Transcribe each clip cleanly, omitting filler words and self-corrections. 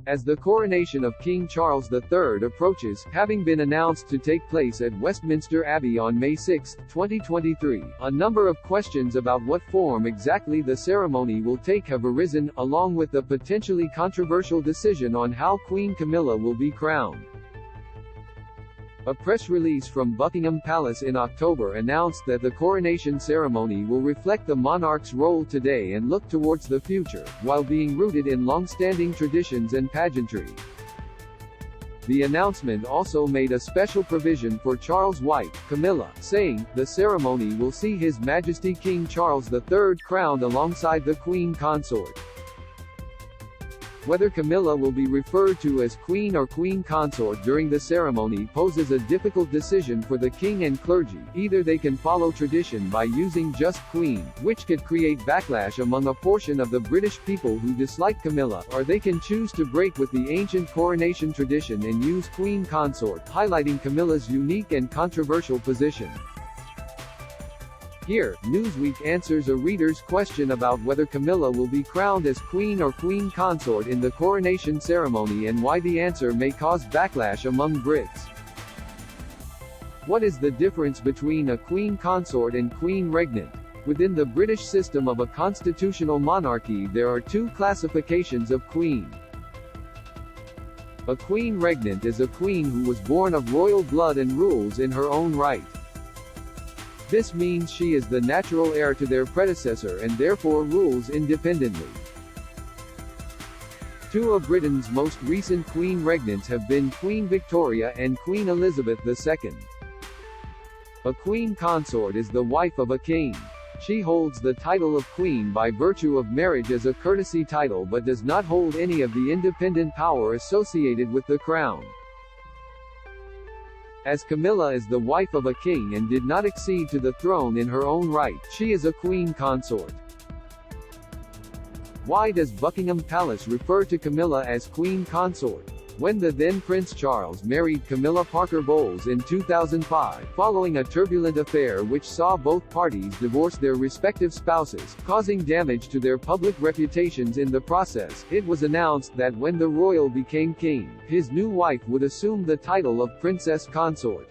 As the coronation of King Charles III approaches, having been announced to take place at Westminster Abbey on May 6, 2023, a number of questions about what form exactly the ceremony will take have arisen, along with the potentially controversial decision on how Queen Camilla will be crowned. A press release from Buckingham Palace in October announced that the coronation ceremony will reflect the monarch's role today and look towards the future, while being rooted in long-standing traditions and pageantry. The announcement also made a special provision for Charles' wife, Camilla, saying, "The ceremony will see His Majesty King Charles III crowned alongside the Queen Consort." Whether Camilla will be referred to as Queen or Queen Consort during the ceremony poses a difficult decision for the king and clergy. Either they can follow tradition by using just Queen, which could create backlash among a portion of the British people who dislike Camilla, or they can choose to break with the ancient coronation tradition and use Queen Consort, highlighting Camilla's unique and controversial position. Here, Newsweek answers a reader's question about whether Camilla will be crowned as Queen or Queen Consort in the coronation ceremony and why the answer may cause backlash among Brits. What is the difference between a Queen Consort and Queen Regnant? Within the British system of a constitutional monarchy there are two classifications of queen. A Queen Regnant is a queen who was born of royal blood and rules in her own right. This means she is the natural heir to their predecessor and therefore rules independently. Two of Britain's most recent Queen Regnants have been Queen Victoria and Queen Elizabeth II. A Queen Consort is the wife of a king. She holds the title of Queen by virtue of marriage as a courtesy title but does not hold any of the independent power associated with the crown. As Camilla is the wife of a king and did not accede to the throne in her own right, she is a Queen Consort. Why does Buckingham Palace refer to Camilla as Queen Consort? When the then Prince Charles married Camilla Parker Bowles in 2005, following a turbulent affair which saw both parties divorce their respective spouses, causing damage to their public reputations in the process, it was announced that when the royal became king, his new wife would assume the title of Princess Consort.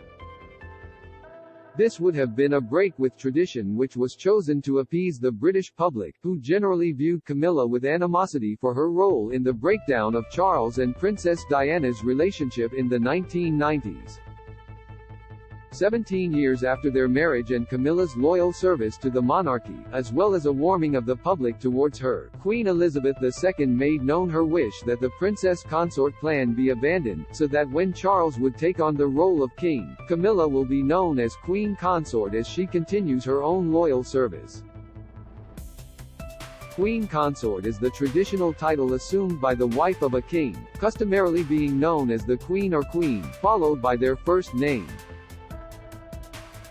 This would have been a break with tradition which was chosen to appease the British public, who generally viewed Camilla with animosity for her role in the breakdown of Charles and Princess Diana's relationship in the 1990s. 17 years after their marriage and Camilla's loyal service to the monarchy, as well as a warming of the public towards her, Queen Elizabeth II made known her wish that the Princess Consort plan be abandoned, so that when Charles would take on the role of king, Camilla will be known as Queen Consort as she continues her own loyal service. Queen Consort is the traditional title assumed by the wife of a king, customarily being known as the Queen or Queen, followed by their first name.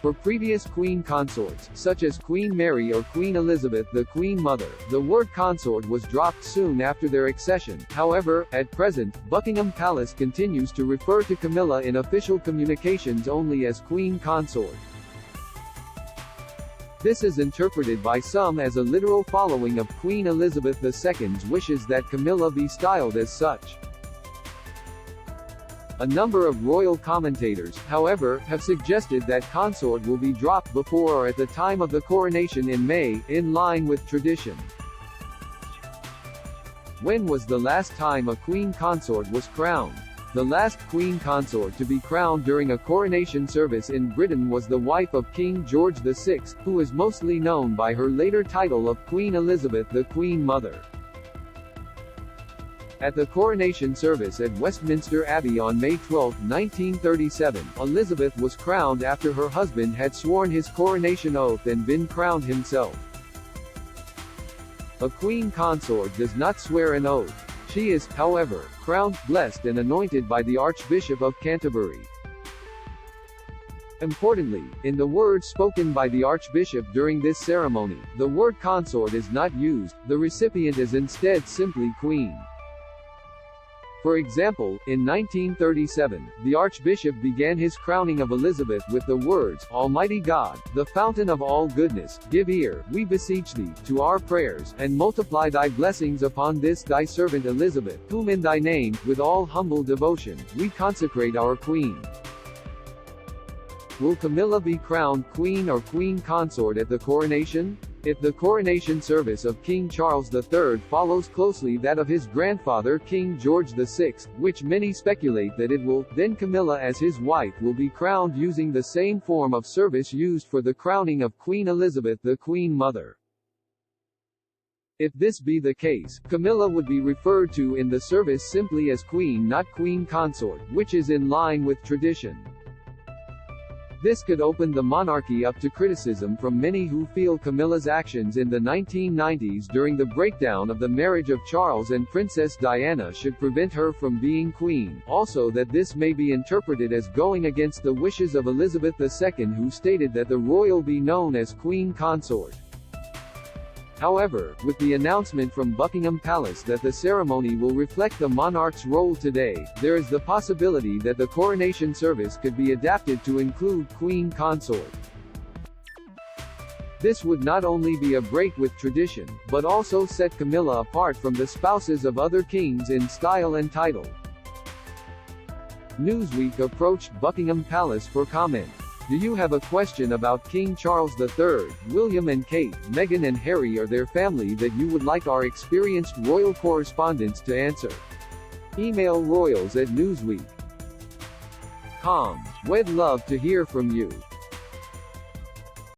For previous Queen Consorts, such as Queen Mary or Queen Elizabeth the Queen Mother, the word consort was dropped soon after their accession. However, at present, Buckingham Palace continues to refer to Camilla in official communications only as Queen Consort. This is interpreted by some as a literal following of Queen Elizabeth II's wishes that Camilla be styled as such. A number of royal commentators, however, have suggested that consort will be dropped before or at the time of the coronation in May, in line with tradition. When was the last time a queen consort was crowned? The last queen consort to be crowned during a coronation service in Britain was the wife of King George VI, who is mostly known by her later title of Queen Elizabeth the Queen Mother. At the coronation service at Westminster Abbey on May 12, 1937, Elizabeth was crowned after her husband had sworn his coronation oath and been crowned himself. A queen consort does not swear an oath. She is, however, crowned, blessed and anointed by the Archbishop of Canterbury. Importantly, in the words spoken by the Archbishop during this ceremony, the word consort is not used, the recipient is instead simply queen. For example, in 1937, the Archbishop began his crowning of Elizabeth with the words, "Almighty God, the fountain of all goodness, give ear, we beseech thee, to our prayers, and multiply thy blessings upon this thy servant Elizabeth, whom in thy name, with all humble devotion, we consecrate our Queen." Will Camilla be crowned Queen or Queen Consort at the coronation? If the coronation service of King Charles III follows closely that of his grandfather King George VI, which many speculate that it will, then Camilla as his wife will be crowned using the same form of service used for the crowning of Queen Elizabeth the Queen Mother. If this be the case, Camilla would be referred to in the service simply as Queen, not Queen Consort, which is in line with tradition. This could open the monarchy up to criticism from many who feel Camilla's actions in the 1990s during the breakdown of the marriage of Charles and Princess Diana should prevent her from being queen, also that this may be interpreted as going against the wishes of Elizabeth II, who stated that the royal be known as Queen Consort. However, with the announcement from Buckingham Palace that the ceremony will reflect the monarch's role today, there is the possibility that the coronation service could be adapted to include Queen Consort. This would not only be a break with tradition, but also set Camilla apart from the spouses of other kings in style and title. Newsweek approached Buckingham Palace for comment. Do you have a question about King Charles III, William and Kate, Meghan and Harry or their family that you would like our experienced royal correspondents to answer? Email royals@newsweek.com. We'd love to hear from you.